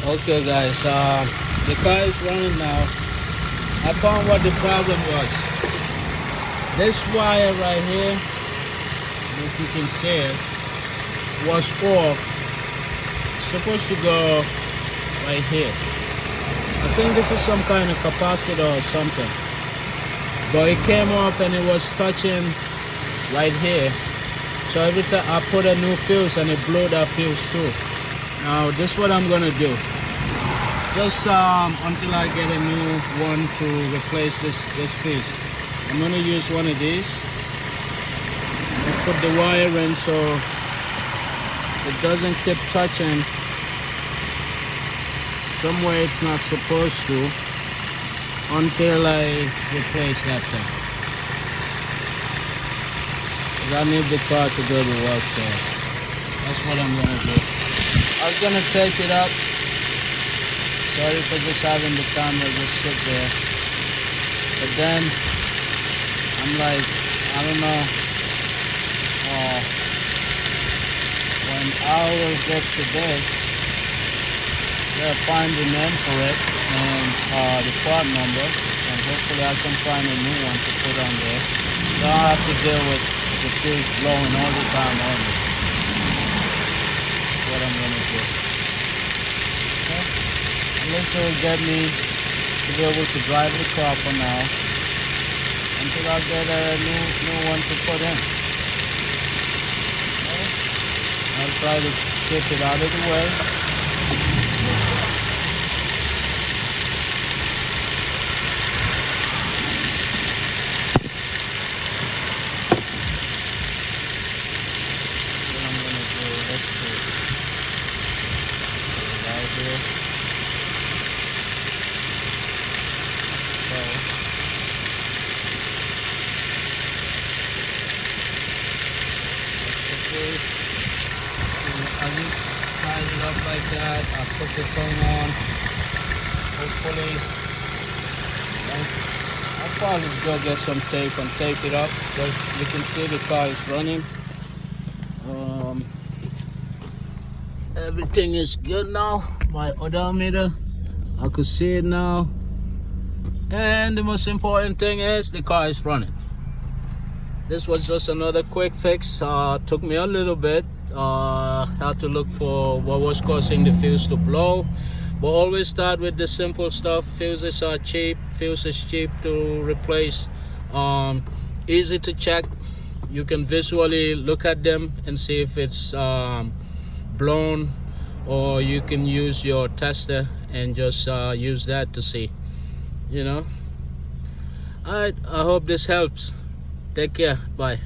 Okay guys, the car is running now. I found what the problem was. This wire right here, if you can see it, was off. Supposed to go right here. I think this is some kind of capacitor or something. But it came off and it was touching right here. So every time I put a new fuse and it blew that fuse too. Now this is what I'm gonna do. Just until I get a new one to replace this fuse. I'm gonna use one of these and put the wire in so it doesn't keep touching somewhere it's not supposed to until I replace that thing. 'Cause I need the car to go to work, so that's what I'm gonna do. I was gonna take it up. Sorry for just having the camera just sit there. But then I'm like, I don't know. When I will get to this, I'll find the name for it and the part number, and hopefully I can find a new one to put on there. So I don't have to deal with the fuse blowing all the time on me. That's what I'm gonna do. Okay. At least it will get me to be able to drive the car for now until I get a new one to put in. Okay. I'll try to keep it out of the way. Let's see. Right here. Okay. I just size it up like that. I put the thing on. Hopefully, I'll probably go get some tape and tape it up. But you can see the car is running. Everything is good now. My odometer, I could see it now. And the most important thing is the car is running. This was just another quick fix. Took me a little bit. Had to look for what was causing the fuse to blow. But always start with the simple stuff. Fuses are cheap. Fuse is cheap to replace. Easy to check. You can visually look at them and see if it's blown, or you can use your tester and just use that to see, you know. Alright, I hope this helps. Take care. Bye.